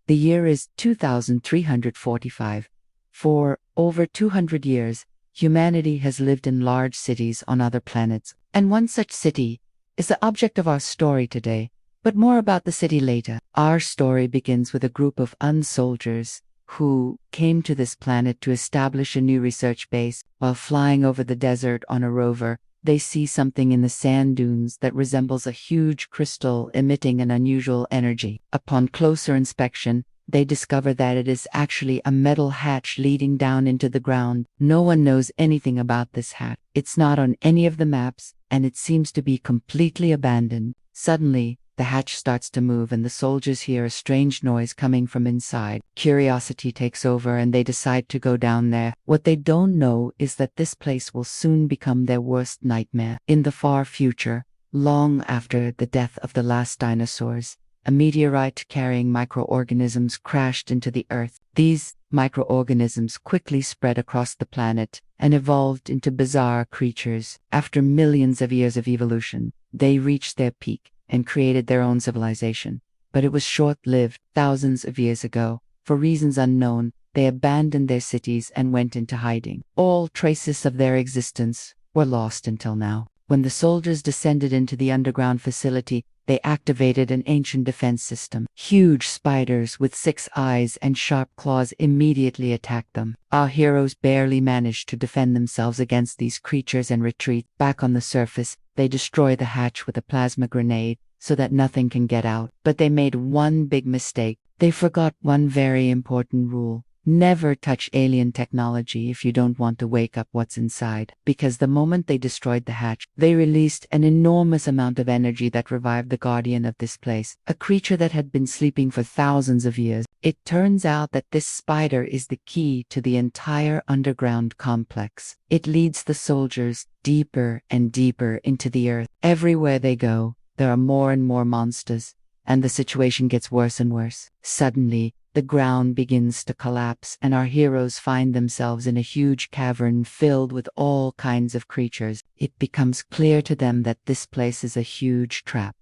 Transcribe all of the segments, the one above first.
The year is 2345. For over 200 years, humanity has lived in large cities on other planets, and one such city is the object of our story today. But more about the city later. Our story begins with a group of soldiers who came to this planet to establish a new research base. While flying over the desert on a rover, they see something in the sand dunes that resembles a huge crystal emitting an unusual energy. Upon closer inspection, they discover that it is actually a metal hatch leading down into the ground. No one knows anything about this hatch. It's not on any of the maps, and it seems to be completely abandoned. Suddenly, the hatch starts to move and the soldiers hear a strange noise coming from inside. Curiosity takes over and they decide to go down there. What they don't know is that this place will soon become their worst nightmare. In the far future, long after the death of the last dinosaurs, a meteorite carrying microorganisms crashed into the Earth. These microorganisms quickly spread across the planet and evolved into bizarre creatures. After millions of years of evolution, they reached their peak and created their own civilization. But it was short-lived. Thousands of years ago, for reasons unknown, they abandoned their cities and went into hiding. All traces of their existence were lost until now. When the soldiers descended into the underground facility, they activated an ancient defense system. Huge spiders with 6 eyes and sharp claws immediately attacked them. Our heroes barely managed to defend themselves against these creatures and retreat. Back on the surface, they destroy the hatch with a plasma grenade so that nothing can get out. But they made one big mistake. They forgot one very important rule. Never touch alien technology if you don't want to wake up what's inside. Because the moment they destroyed the hatch, they released an enormous amount of energy that revived the guardian of this place, a creature that had been sleeping for thousands of years. It turns out that this spider is the key to the entire underground complex. It leads the soldiers deeper and deeper into the earth. Everywhere they go, there are more and more monsters, and the situation gets worse and worse. Suddenly, the ground begins to collapse, and our heroes find themselves in a huge cavern filled with all kinds of creatures. It becomes clear to them that this place is a huge trap,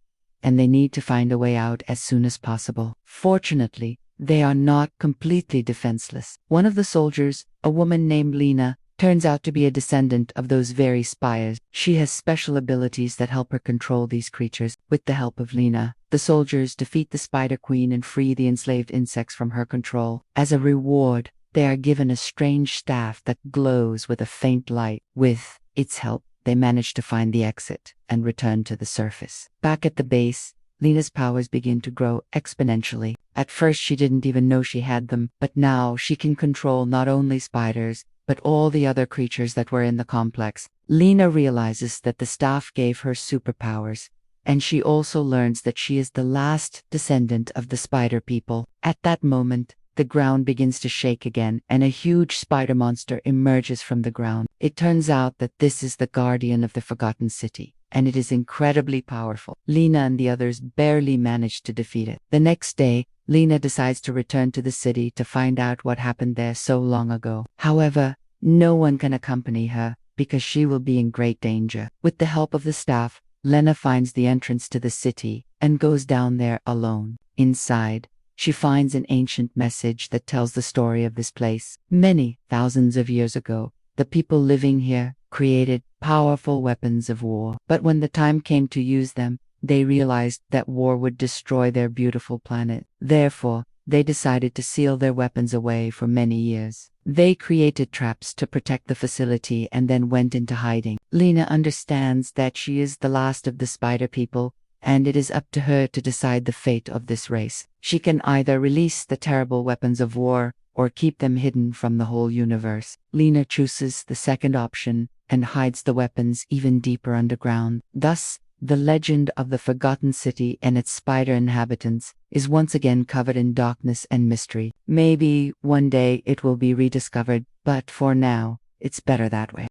and they need to find a way out as soon as possible. Fortunately, they are not completely defenseless. One of the soldiers, a woman named Lena, turns out to be a descendant of those very spires. She has special abilities that help her control these creatures. With the help of Lena, the soldiers defeat the Spider Queen and free the enslaved insects from her control. As a reward, they are given a strange staff that glows with a faint light. With its help, they manage to find the exit and return to the surface. Back at the base, Lena's powers begin to grow exponentially. At first, she didn't even know she had them, but now she can control not only spiders, but all the other creatures that were in the complex. Lena realizes that the staff gave her superpowers, and she also learns that she is the last descendant of the spider people. At that moment, the ground begins to shake again, and a huge spider monster emerges from the ground. It turns out that this is the guardian of the Forgotten City, and it is incredibly powerful. Lena and the others barely manage to defeat it. The next day, Lena decides to return to the city to find out what happened there so long ago. However, no one can accompany her because she will be in great danger. With the help of the staff, Lena finds the entrance to the city and goes down there alone. Inside, she finds an ancient message that tells the story of this place. Many thousands of years ago, the people living here created powerful weapons of war. But when the time came to use them, they realized that war would destroy their beautiful planet. Therefore, they decided to seal their weapons away for many years. They created traps to protect the facility and then went into hiding. Lena understands that she is the last of the spider people, and it is up to her to decide the fate of this race. She can either release the terrible weapons of war or keep them hidden from the whole universe. Lena chooses the second option and hides the weapons even deeper underground. Thus, the legend of the Forgotten City and its spider inhabitants is once again covered in darkness and mystery. Maybe one day it will be rediscovered, but for now, it's better that way.